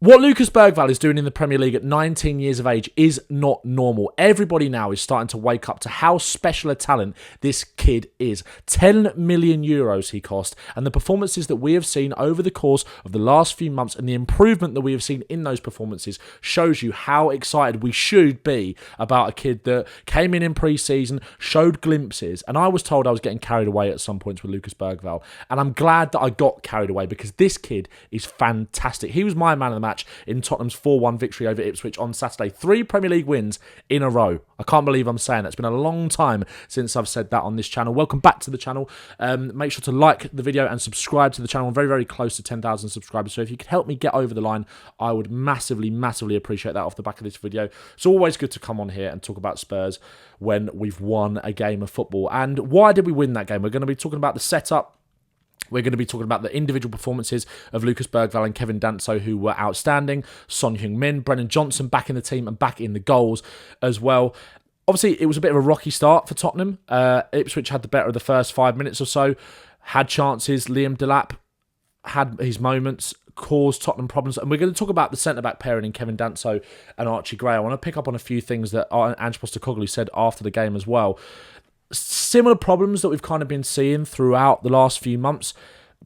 What Lucas Bergvall is doing in the Premier League at 19 years of age is not normal. Everybody now is starting to wake up to how special a talent this kid is. 10 million euros he cost, and the performances that we have seen over the course of the last few months and the improvement that we have seen in those performances shows you how excited we should be about a kid that came in pre-season, showed glimpses, and I was told I was getting carried away at some points with Lucas Bergvall, and I'm glad that I got carried away because this kid is fantastic. He was my man of the match in Tottenham's 4-1 victory over Ipswich on Saturday. 3 Premier League wins in a row. I can't believe I'm saying that. It's been a long time since I've said that on this channel. Welcome back to the channel. Make sure to like the video and subscribe to the channel. I'm very, very close to 10,000 subscribers. So if you could help me get over the line, I would massively, massively appreciate that off the back of this video. It's always good to come on here and talk about Spurs when we've won a game of football. And why did we win that game? We're going to be talking about the setup. We're going to be talking about the individual performances of Lucas Bergvall and Kevin Danso, who were outstanding. Son Heung-Min, Brennan Johnson back in the team and back in the goals as well. Obviously, it was a bit of a rocky start for Tottenham. Ipswich had the better of the first 5 minutes or so, had chances. Liam Delap had his moments, caused Tottenham problems. And we're going to talk about the centre-back pairing in Kevin Danso and Archie Gray. I want to pick up on a few things that Ange Postecoglou said after the game as well. Similar problems that we've kind of been seeing throughout the last few months.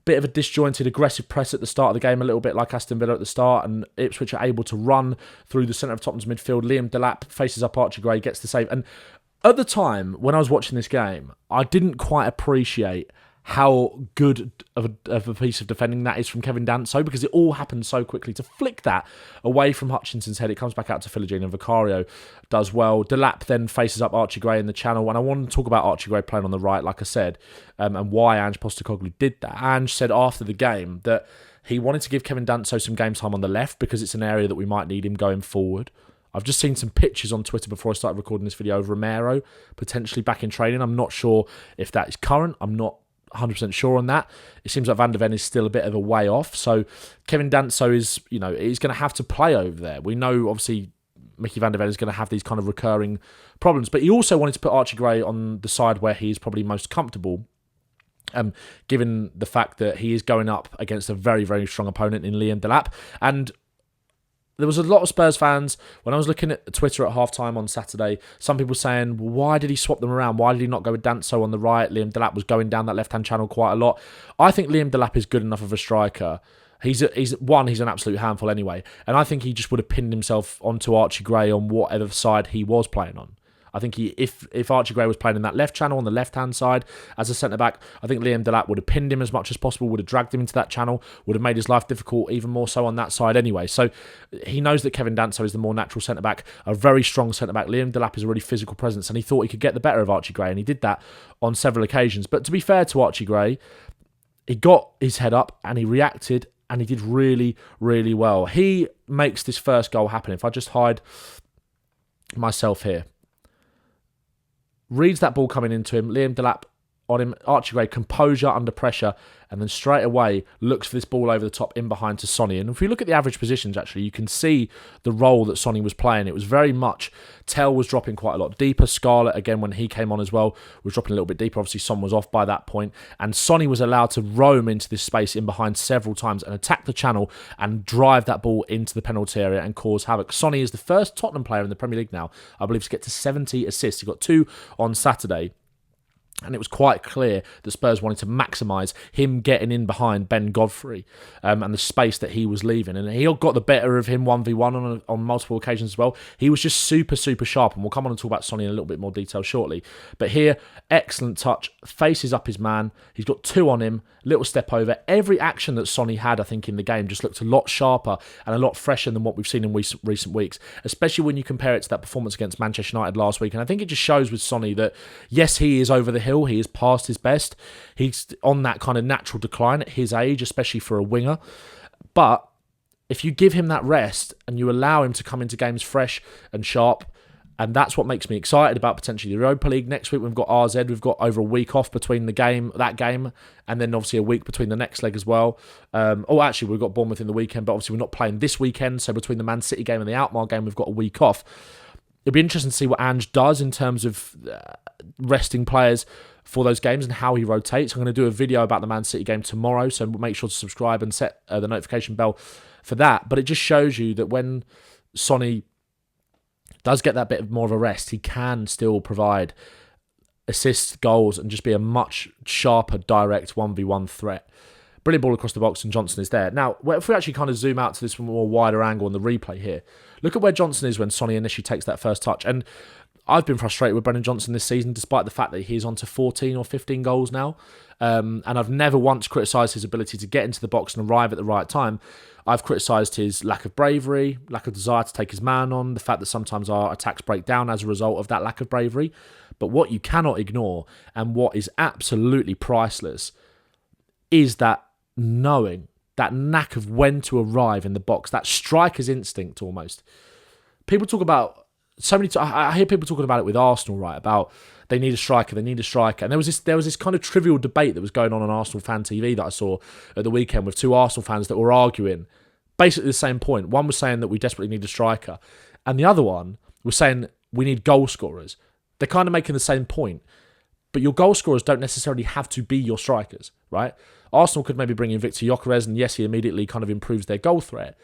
Bit of a disjointed, aggressive press at the start of the game, a little bit like Aston Villa at the start, and Ipswich are able to run through the centre of Tottenham's midfield. Liam Delap faces up Archie Gray, gets the save. And at the time, when I was watching this game, I didn't quite appreciate how good of a piece of defending that is from Kevin Danso, because it all happened so quickly. To flick that away from Hutchinson's head, it comes back out to Philogene, and Vicario does well. Delap then faces up Archie Gray in the channel, and I want to talk about Archie Gray playing on the right, like I said, and why Ange Postecoglou did that. Ange said after the game that he wanted to give Kevin Danso some game time on the left because it's an area that we might need him going forward. I've just seen some pictures on Twitter before I started recording this video of Romero potentially back in training. I'm not sure if that is current. I'm not 100% sure on that. It seems like Van der Ven is still a bit of a way off. So Kevin Danso is, he's going to have to play over there. We know, obviously, Mickey Van der Ven is going to have these kind of recurring problems. But he also wanted to put Archie Gray on the side where he is probably most comfortable, given the fact that he is going up against a very, very strong opponent in Liam Delap. And there was a lot of Spurs fans, when I was looking at Twitter at halftime on Saturday, some people saying, well, why did he swap them around? Why did he not go with Danso on the right? Liam Delap was going down that left-hand channel quite a lot. I think Liam Delap is good enough of a striker. He's an absolute handful anyway. And I think he just would have pinned himself onto Archie Gray on whatever side he was playing on. I think if Archie Gray was playing in that left channel on the left-hand side as a centre-back, I think Liam Delap would have pinned him as much as possible, would have dragged him into that channel, would have made his life difficult even more so on that side anyway. So he knows that Kevin Danso is the more natural centre-back, a very strong centre-back. Liam Delap is a really physical presence, and he thought he could get the better of Archie Gray, and he did that on several occasions. But to be fair to Archie Gray, he got his head up, and he reacted, and he did really, really well. He makes this first goal happen. If I just hide myself here. Reads that ball coming into him. Liam Delap on him. Archie Gray, composure under pressure, and then straight away looks for this ball over the top in behind to Sonny. And if we look at the average positions, actually, you can see the role that Sonny was playing. It was very much, Tell was dropping quite a lot deeper. Scarlett, again, when he came on as well, was dropping a little bit deeper. Obviously, Son was off by that point. And Sonny was allowed to roam into this space in behind several times and attack the channel and drive that ball into the penalty area and cause havoc. Sonny is the first Tottenham player in the Premier League now, I believe, to get to 70 assists. He got 2 on Saturday. And it was quite clear that Spurs wanted to maximise him getting in behind Ben Godfrey and the space that he was leaving. And he got the better of him 1v1 on multiple occasions as well. He was just super, super sharp. And we'll come on and talk about Sonny in a little bit more detail shortly. But here, excellent touch, faces up his man. He's got 2 on him, little step over. Every action that Sonny had, I think, in the game just looked a lot sharper and a lot fresher than what we've seen in recent weeks, especially when you compare it to that performance against Manchester United last week. And I think it just shows with Sonny that, yes, he is over the hill. He is past his best. He's on that kind of natural decline at his age, especially for a winger. But if you give him that rest and you allow him to come into games fresh and sharp, and that's what makes me excited about potentially the Europa League. Next week we've got RZ. We've got over a week off between that game, and then obviously a week between the next leg as well. Actually, we've got Bournemouth in the weekend, but obviously we're not playing this weekend. So between the Man City game and the Alkmaar game, we've got a week off. It'll be interesting to see what Ange does in terms of resting players for those games and how he rotates. I'm going to do a video about the Man City game tomorrow, so make sure to subscribe and set the notification bell for that. But it just shows you that when Sonny does get that bit more of a rest, he can still provide assists, goals, and just be a much sharper, direct 1v1 threat. Brilliant ball across the box, and Johnson is there. Now, if we actually kind of zoom out to this more wider angle on the replay here, look at where Johnson is when Sonny initially takes that first touch. And I've been frustrated with Brennan Johnson this season, despite the fact that he's on to 14 or 15 goals now. And I've never once criticised his ability to get into the box and arrive at the right time. I've criticised his lack of bravery, lack of desire to take his man on, the fact that sometimes our attacks break down as a result of that lack of bravery. But what you cannot ignore, and what is absolutely priceless, is that knowing, that knack of when to arrive in the box, that striker's instinct almost. People talk about, I hear people talking about it with Arsenal, right, about they need a striker. And there was this kind of trivial debate that was going on Arsenal Fan TV that I saw at the weekend with two Arsenal fans that were arguing basically the same point. One was saying that we desperately need a striker, and the other one was saying we need goal scorers. They're kind of making the same point, but your goal scorers don't necessarily have to be your strikers, right? Arsenal could maybe bring in Victor Gyökeres, and yes, he immediately kind of improves their goal threat.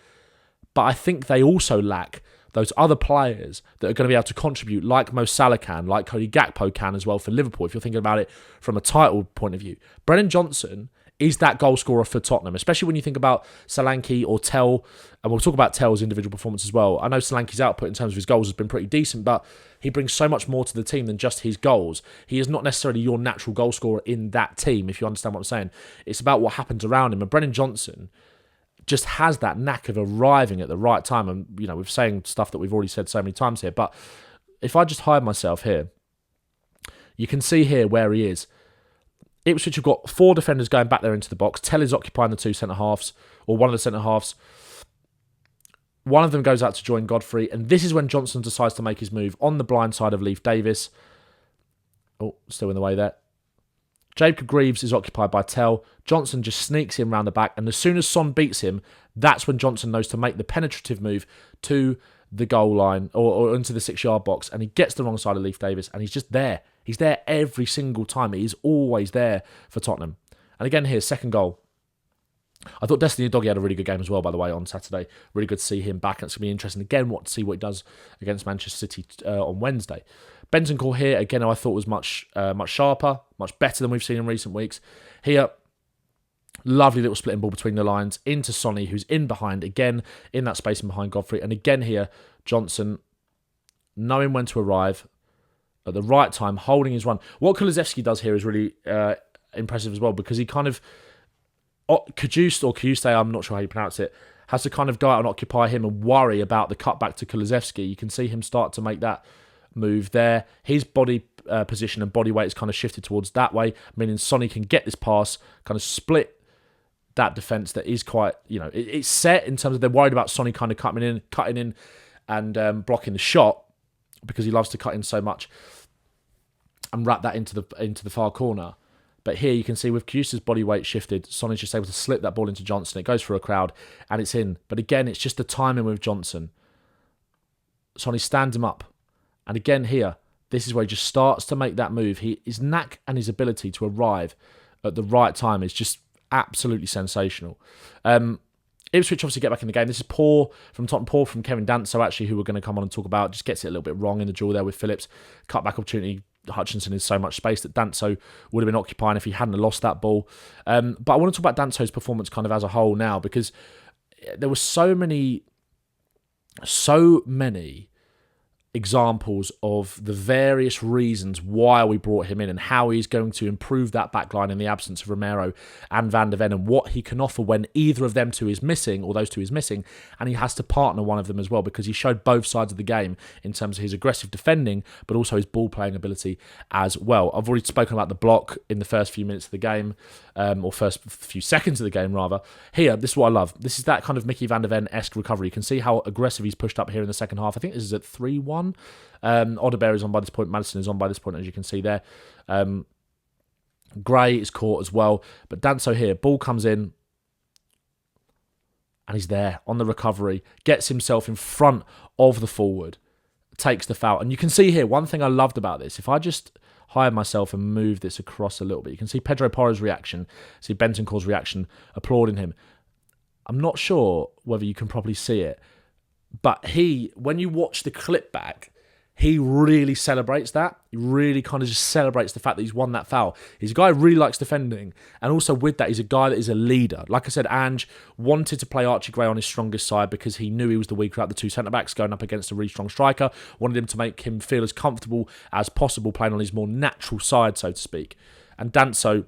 But I think they also lack those other players that are going to be able to contribute, like Mo Salah can, like Cody Gakpo can as well for Liverpool, if you're thinking about it from a title point of view. Brennan Johnson is that goal scorer for Tottenham, especially when you think about Solanke or Tell, and we'll talk about Tell's individual performance as well. I know Solanke's output in terms of his goals has been pretty decent, but he brings so much more to the team than just his goals. He is not necessarily your natural goal scorer in that team, if you understand what I'm saying. It's about what happens around him, and Brennan Johnson just has that knack of arriving at the right time. And, you know, we're saying stuff that we've already said so many times here, but if I just hide myself here, you can see here where he is. Ipswich have got 4 defenders going back there into the box. Tell is occupying the 2 centre-halves, or one of the centre-halves. One of them goes out to join Godfrey, and this is when Johnson decides to make his move on the blind side of Leif Davis. Oh, still in the way there. Jacob Greaves is occupied by Tell. Johnson just sneaks in round the back, and as soon as Son beats him, that's when Johnson knows to make the penetrative move to the goal line or into the 6-yard box, and he gets the wrong side of Leif Davis, and he's just there. He's there every single time. He is always there for Tottenham. And again here, second goal. I thought Destiny Udogie had a really good game as well, by the way, on Saturday. Really good to see him back. And it's going to be interesting again to see what he does against Manchester City on Wednesday. Bentancur here, again, I thought was much sharper, much better than we've seen in recent weeks. Here, lovely little splitting ball between the lines into Sonny, who's in behind, again, in that space and behind Godfrey. And again here, Johnson, knowing when to arrive at the right time, holding his run. What Kulusevski does here is really impressive as well, because he kind of, Cajuste, I'm not sure how you pronounce it, has to kind of go out and occupy him and worry about the cutback to Kulusevski. You can see him start to make that move there. His body position and body weight is kind of shifted towards that way, meaning Sonny can get this pass, kind of split that defence that is quite, it's set in terms of they're worried about Sonny kind of cutting in and blocking the shot, because he loves to cut in so much and wrap that into the far corner. But here you can see with Cajuste's body weight shifted, Sonny's just able to slip that ball into Johnson. It goes through a crowd and it's in. But again, it's just the timing with Johnson. Sonny stands him up. And again here, this is where he just starts to make that move. His knack and his ability to arrive at the right time is just absolutely sensational. Ipswich obviously get back in the game. This is poor from Tottenham, poor from Kevin Danso, actually, who we're going to come on and talk about. Just gets it a little bit wrong in the duel there with Phillips. Cutback opportunity. Hutchinson is so much space that Danso would have been occupying if he hadn't lost that ball. But I want to talk about Danso's performance kind of as a whole now, because there were so many examples of the various reasons why we brought him in and how he's going to improve that backline in the absence of Romero and Van de Ven, and what he can offer when either of them two is missing, or those two is missing, and he has to partner one of them as well, because he showed both sides of the game in terms of his aggressive defending but also his ball playing ability as well. I've already spoken about the block in the first few minutes of the game, or first few seconds of the game rather. Here, this is what I love. This is that kind of Mickey Van de Ven-esque recovery. You can see how aggressive he's pushed up here in the second half. I think this is at 3-1. Odebear is on by this point. Madison is on by this point, as you can see there. Gray is caught as well. But Danso here, ball comes in, and he's there on the recovery. Gets himself in front of the forward. Takes the foul. And you can see here, one thing I loved about this, if I just hide myself and move this across a little bit, you can see Pedro Porro's reaction, see Bentancur's reaction, applauding him. I'm not sure whether you can probably see it, but when you watch the clip back, he really celebrates that. He really kind of just celebrates the fact that he's won that foul. He's a guy who really likes defending. And also with that, he's a guy that is a leader. Like I said, Ange wanted to play Archie Gray on his strongest side because he knew he was the weaker out of the two centre-backs going up against a really strong striker. Wanted him to make him feel as comfortable as possible playing on his more natural side, so to speak. And Danso,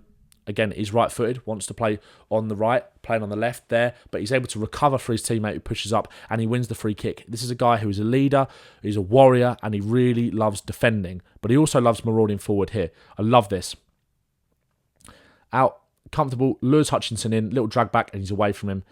again, is right-footed, wants to play on the right, playing on the left there, but he's able to recover for his teammate who pushes up, and he wins the free kick. This is a guy who is a leader, he's a warrior, and he really loves defending, but he also loves marauding forward here. I love this. Out, comfortable, lures Hutchinson in, little drag back, and he's away from him.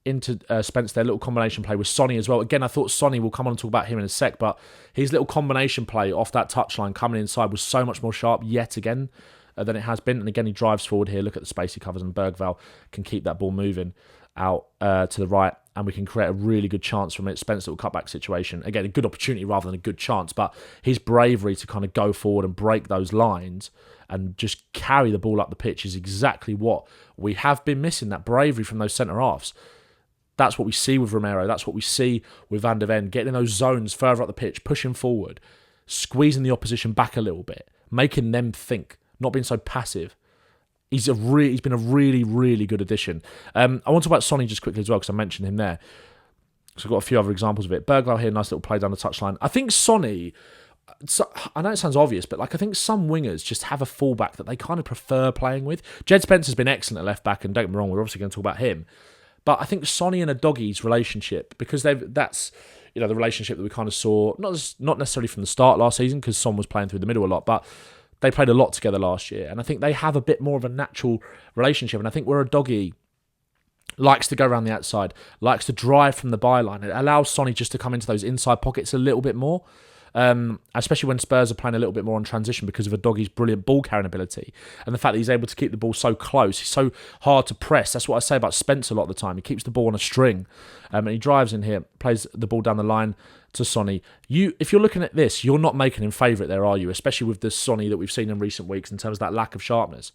Into Spence there, little combination play with Sonny as well. Again, I thought Sonny, will come on and talk about him in a sec, but his little combination play off that touchline coming inside was so much more sharp yet again than it has been. And again, he drives forward here. Look at the space he covers, and Bergvall can keep that ball moving out to the right, and we can create a really good chance from it. Spence little cutback situation. Again, a good opportunity rather than a good chance, but his bravery to kind of go forward and break those lines and just carry the ball up the pitch is exactly what we have been missing, that bravery from those centre-halves. That's what we see with Romero. That's what we see with Van de Ven, getting in those zones further up the pitch, pushing forward, squeezing the opposition back a little bit, making them think, not being so passive. He's been a really, really good addition. I want to talk about Sonny just quickly as well, because I mentioned him there. So I've got a few other examples of it. Bergvall here, nice little play down the touchline. I think Sonny, I know it sounds obvious, but I think some wingers just have a fullback that they kind of prefer playing with. Jed Spencer's been excellent at left back, and don't get me wrong, we're obviously going to talk about him. But I think Sonny and Udogie's relationship, because that's the relationship that we kind of saw, not necessarily from the start last season, because Son was playing through the middle a lot, but they played a lot together last year, and I think they have a bit more of a natural relationship. And I think where Udogie likes to go around the outside, likes to drive from the byline, it allows Sonny just to come into those inside pockets a little bit more, especially when Spurs are playing a little bit more on transition because of Udogie's brilliant ball carrying ability and the fact that he's able to keep the ball so close. He's so hard to press. That's what I say about Spence a lot of the time. He keeps the ball on a string, and he drives in here, plays the ball down the line to Sonny. If you're looking at this, you're not making him favourite there, are you? Especially with the Sonny that we've seen in recent weeks in terms of that lack of sharpness.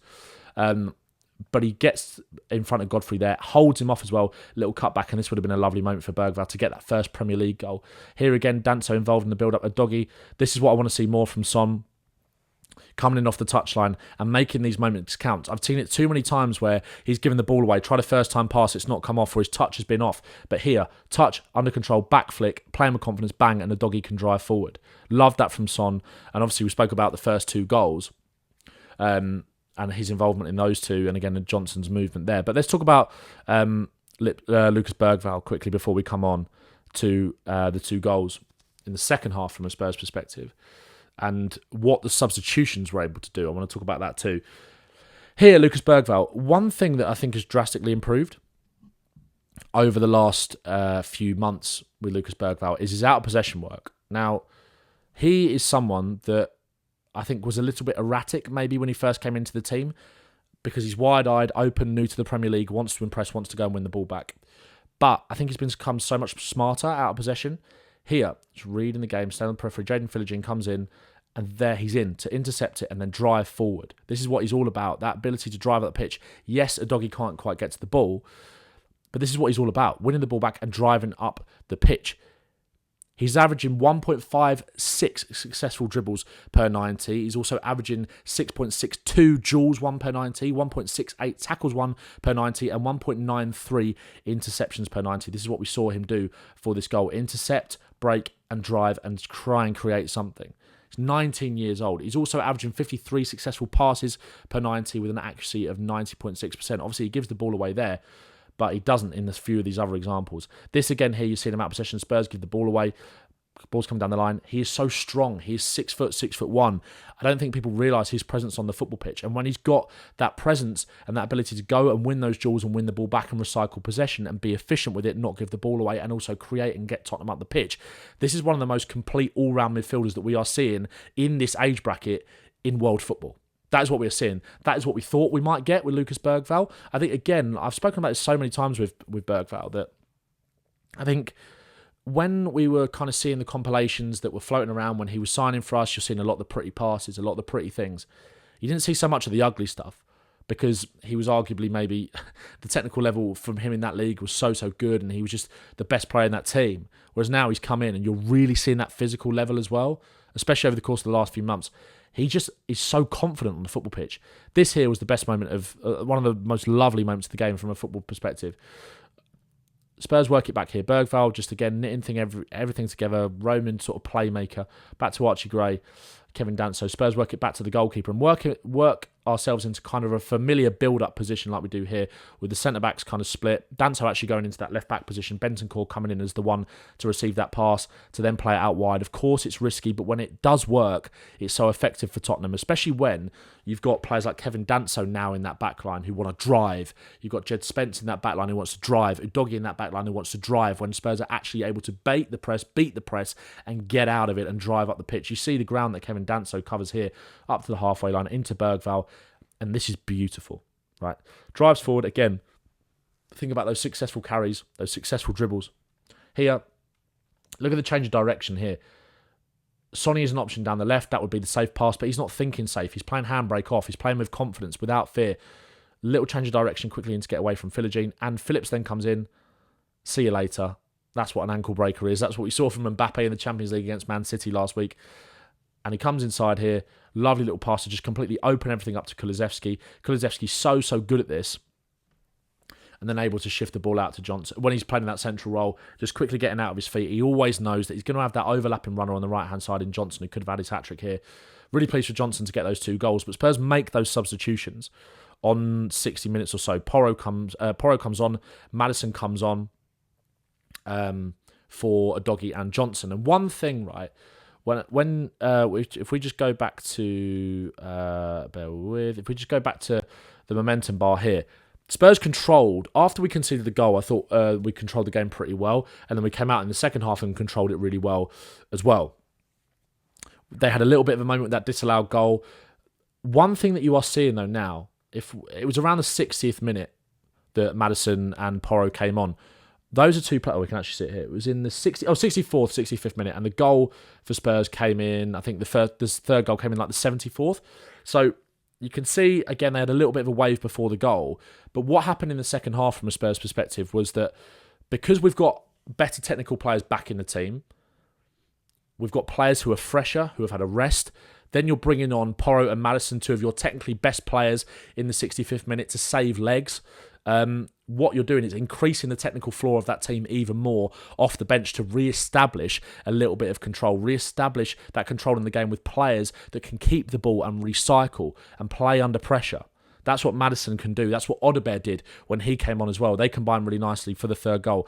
But he gets in front of Godfrey there, holds him off as well, little cutback, and this would have been a lovely moment for Bergvall to get that first Premier League goal. Here again, Danso involved in the build-up. Udogie, this is what I want to see more from Son, coming in off the touchline and making these moments count. I've seen it too many times where he's given the ball away, tried a first-time pass, it's not come off, or his touch has been off. But here, touch, under control, back flick, playing with confidence, bang, and Udogie can drive forward. Love that from Son, and obviously we spoke about the first two goals. And his involvement in those two, and again, Johnson's movement there. But let's talk about Lucas Bergvall quickly before we come on to the two goals in the second half from a Spurs perspective, and what the substitutions were able to do. I want to talk about that too. Here, Lucas Bergvall, one thing that I think has drastically improved over the last few months with Lucas Bergvall is his out-of-possession work. Now, he is someone that I think was a little bit erratic maybe when he first came into the team, because he's wide-eyed, open, new to the Premier League, wants to impress, wants to go and win the ball back. But I think he's become so much smarter out of possession. Here, just reading the game, staying on the periphery, Jaden Philogene comes in, and there he's in to intercept it and then drive forward. This is what he's all about, that ability to drive up the pitch. Yes, Udogie can't quite get to the ball, but this is what he's all about, winning the ball back and driving up the pitch. He's averaging 1.56 successful dribbles per 90. He's also averaging 6.62 duels, 1 per 90, 1.68 tackles, 1 per 90, and 1.93 interceptions per 90. This is what we saw him do for this goal. Intercept, break, and drive, and try and create something. He's 19 years old. He's also averaging 53 successful passes per 90 with an accuracy of 90.6%. Obviously, he gives the ball away there, but he doesn't in a few of these other examples. This again here, you see him out of possession. Spurs give the ball away. Ball's coming down the line. He is so strong. He is 6 foot, 6'1". I don't think people realise his presence on the football pitch. And when he's got that presence and that ability to go and win those duels and win the ball back and recycle possession and be efficient with it, not give the ball away, and also create and get Tottenham up the pitch, this is one of the most complete all-round midfielders that we are seeing in this age bracket in world football. That is what we are seeing. That is what we thought we might get with Lucas Bergvall. I think, again, I've spoken about this so many times with Bergvall that I think when we were kind of seeing the compilations that were floating around when he was signing for us, you're seeing a lot of the pretty passes, a lot of the pretty things. You didn't see so much of the ugly stuff. because he was arguably maybe the technical level from him in that league was so good, and he was just the best player in that team. Whereas now he's come in and you're really seeing that physical level as well, especially over the course of the last few months. He just is so confident on the football pitch. This here was the best moment of one of the most lovely moments of the game from a football perspective. Spurs work it back here. Bergvall just again knitting everything together. Roman sort of playmaker. Back to Archie Gray. Kevin Danso. Spurs work it back to the goalkeeper and work ourselves into kind of a familiar build-up position like we do here with the centre-backs kind of split. Danso actually going into that left-back position. Bentancur coming in as the one to receive that pass to then play it out wide. Of course, it's risky, but when it does work, it's so effective for Tottenham, especially when you've got players like Kevin Danso now in that back line who want to drive. You've got Jed Spence in that back line who wants to drive. Udogie in that back line who wants to drive when Spurs are actually able to beat the press, and get out of it and drive up the pitch. You see the ground that Kevin Danso covers here up to the halfway line into Bergvall. And this is beautiful, right? Drives forward again. Think about those successful carries, those successful dribbles. Here, look at the change of direction here. Sonny is an option down the left. That would be the safe pass, but he's not thinking safe. He's playing handbrake off. He's playing with confidence, without fear. Little change of direction quickly in to get away from Philogene. And Phillips then comes in. See you later. That's what an ankle breaker is. That's what we saw from Mbappe in the Champions League against Man City last week. And he comes inside here. Lovely little pass to just completely open everything up to Kulusevski. Kulusevski's so good at this. And then able to shift the ball out to Johnson. When he's playing that central role, just quickly getting out of his feet. He always knows that he's going to have that overlapping runner on the right-hand side in Johnson, who could have had his hat-trick here. Really pleased for Johnson to get those 2 goals. But Spurs make those substitutions on 60 minutes or so. Porro comes on. Maddison comes on for Udogie and Johnson. And one thing, right... If we just go back to if we just go back to the momentum bar here, Spurs controlled after we conceded the goal. I thought we controlled the game pretty well, and then we came out in the second half and controlled it really well as well. They had a little bit of a moment with that disallowed goal. One thing that you are seeing though now, if it was around the 60th minute that Maddison and Porro came on. Those are 2 players. Oh, we can actually see it here. It was in the 64th, 65th minute, and the goal for Spurs came in. I think the third goal came in like the 74th. So you can see again they had a little bit of a wave before the goal. But what happened in the second half from a Spurs perspective was that because we've got better technical players back in the team, we've got players who are fresher, who have had a rest. Then you're bringing on Porro and Maddison, 2 of your technically best players in the 65th minute to save legs. What you're doing is increasing the technical floor of that team even more off the bench to re-establish a little bit of control, re-establish that control in the game with players that can keep the ball and recycle and play under pressure. That's what Maddison can do. That's what Udogie did when he came on as well. They combined really nicely for the 3rd goal.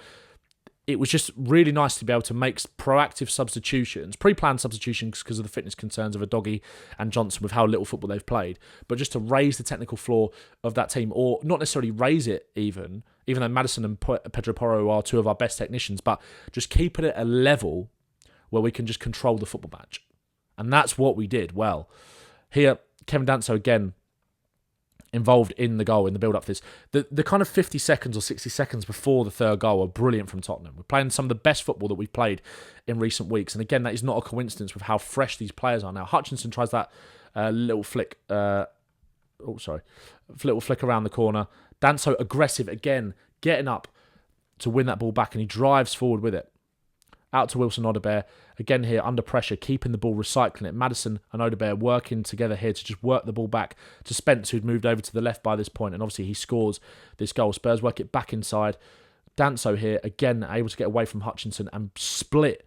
It was just really nice to be able to make proactive substitutions, pre-planned substitutions because of the fitness concerns of Udogie and Johnson with how little football they've played, but just to raise the technical floor of that team, or not necessarily raise it even though Maddison and Pedro Porro are 2 of our best technicians, but just keep it at a level where we can just control the football match. And that's what we did well. Here, Kevin Danso again, involved in the goal, in the build-up for this. The kind of 50 seconds or 60 seconds before the 3rd goal are brilliant from Tottenham. We're playing some of the best football that we've played in recent weeks. And again, that is not a coincidence with how fresh these players are now. Hutchinson tries that little flick. Little flick around the corner. Danso aggressive again, getting up to win that ball back, and he drives forward with it. Out to Wilson Odobert. Again here, under pressure, keeping the ball, recycling it. Maddison and Odobert working together here to just work the ball back to Spence, who'd moved over to the left by this point, and obviously he scores this goal. Spurs work it back inside. Danso here, again, able to get away from Hutchinson and split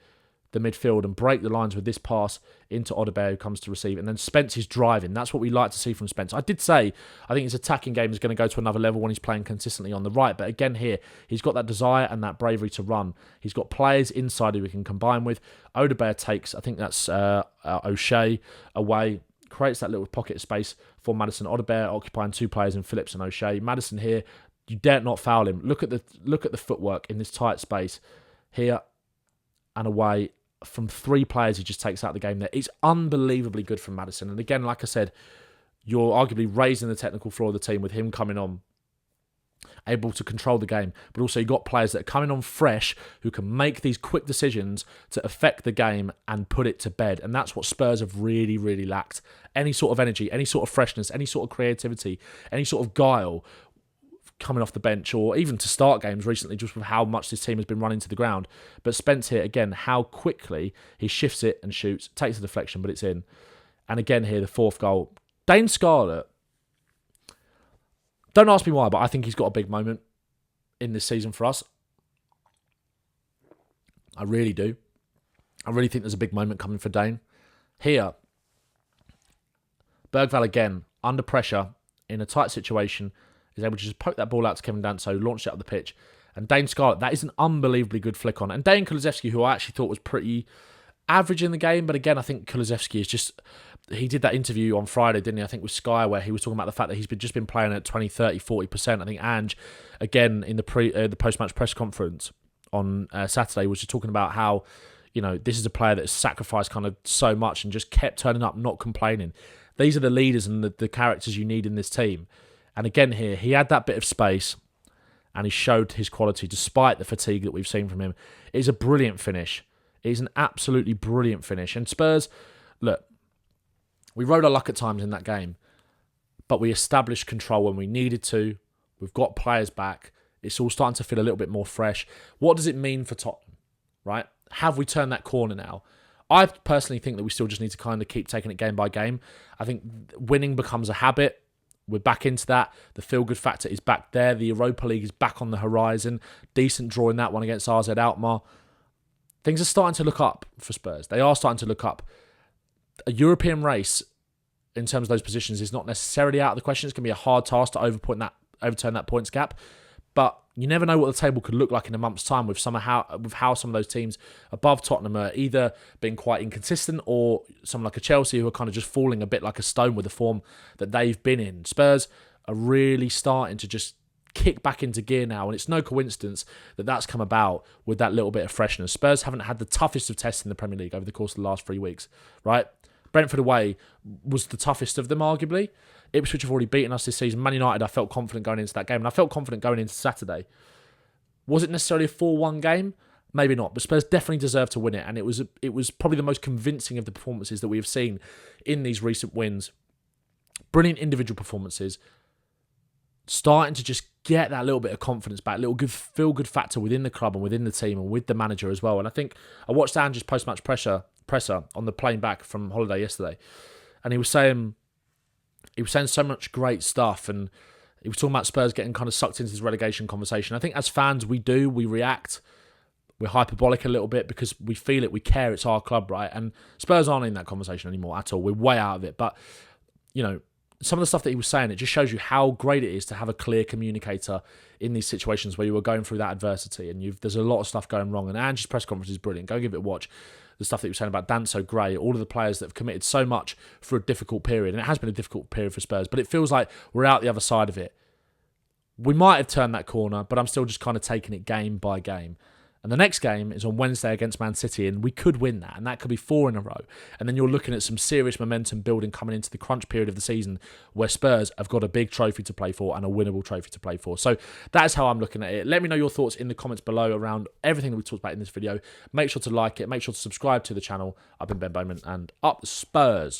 the midfield and break the lines with this pass into Odobert, who comes to receive. And then Spence is driving. That's what we like to see from Spence. I did say I think his attacking game is going to go to another level when he's playing consistently on the right. But again here, he's got that desire and that bravery to run. He's got players inside who he can combine with. Odobert takes, I think that's O'Shea away, creates that little pocket of space for Maddison. Odobert occupying 2 players in Phillips and O'Shea. Maddison here, you dare not foul him. Look at the footwork in this tight space here and away. From 3 players, he just takes out the game there. It's unbelievably good from Maddison. And again, like I said, you're arguably raising the technical floor of the team with him coming on able to control the game, but also you've got players that are coming on fresh who can make these quick decisions to affect the game and put it to bed. And that's what Spurs have really, really lacked. Any sort of energy, any sort of freshness, any sort of creativity, any sort of guile coming off the bench, or even to start games recently, just with how much this team has been running to the ground. But Spence here, again, how quickly he shifts it and shoots, takes a deflection, but it's in. And again here, the fourth goal. Dane Scarlett, don't ask me why, but I think he's got a big moment in this season for us. I really do. I really think there's a big moment coming for Dane. Here, Bergvall again, under pressure, in a tight situation, is able to just poke that ball out to Kevin Danso, launch it up the pitch. And Dane Scarlett, that is an unbelievably good flick on. And Dane Kulusevski, who I actually thought was pretty average in the game, but again, I think Kulusevski is just... He did that interview on Friday, didn't he? I think with Sky, where he was talking about the fact that he's just been playing at 20, 30, 40%. I think Ange, again, in the post-match press conference on Saturday, was just talking about how, this is a player that has sacrificed kind of so much and just kept turning up, not complaining. These are the leaders and the characters you need in this team. And again here, he had that bit of space and he showed his quality despite the fatigue that we've seen from him. It is a brilliant finish. It is an absolutely brilliant finish. And Spurs, look, we rode our luck at times in that game, but we established control when we needed to. We've got players back. It's all starting to feel a little bit more fresh. What does it mean for Tottenham, right? Have we turned that corner now? I personally think that we still just need to kind of keep taking it game by game. I think winning becomes a habit. We're back into that. The feel-good factor is back there. The Europa League is back on the horizon. Decent draw in that one against RZ Alkmaar. Things are starting to look up for Spurs. They are starting to look up. A European race, in terms of those positions, is not necessarily out of the question. It's going to be a hard task to overturn that points gap. But you never know what the table could look like in a month's time with how some of those teams above Tottenham are either being quite inconsistent, or someone like a Chelsea who are kind of just falling a bit like a stone with the form that they've been in. Spurs are really starting to just kick back into gear now, and it's no coincidence that that's come about with that little bit of freshness. Spurs haven't had the toughest of tests in the Premier League over the course of the last 3 weeks, right? Brentford away was the toughest of them, arguably. Ipswich have already beaten us this season. Man United, I felt confident going into that game, and I felt confident going into Saturday. Was it necessarily a 4-1 game? Maybe not, but Spurs definitely deserved to win it, and it was probably the most convincing of the performances that we have seen in these recent wins. Brilliant individual performances, starting to just get that little bit of confidence back, a little good feel-good factor within the club and within the team and with the manager as well. And I think I watched Ange's post-match presser on the plane back from holiday yesterday, and he was saying so much great stuff, and he was talking about Spurs getting kind of sucked into this relegation conversation. I think as fans, we react. We're hyperbolic a little bit because we feel it, we care, it's our club, right? And Spurs aren't in that conversation anymore at all. We're way out of it. But, some of the stuff that he was saying, it just shows you how great it is to have a clear communicator in these situations where you were going through that adversity and there's a lot of stuff going wrong. And Ange's press conference is brilliant. Go give it a watch. The stuff that he was saying about Danso, Gray, all of the players that have committed so much for a difficult period. And it has been a difficult period for Spurs, but it feels like we're out the other side of it. We might have turned that corner, but I'm still just kind of taking it game by game. And the next game is on Wednesday against Man City, and we could win that, and that could be 4 in a row. And then you're looking at some serious momentum building coming into the crunch period of the season where Spurs have got a big trophy to play for and a winnable trophy to play for. So that's how I'm looking at it. Let me know your thoughts in the comments below around everything that we talked about in this video. Make sure to like it. Make sure to subscribe to the channel. I've been Ben Bowman, and up the Spurs.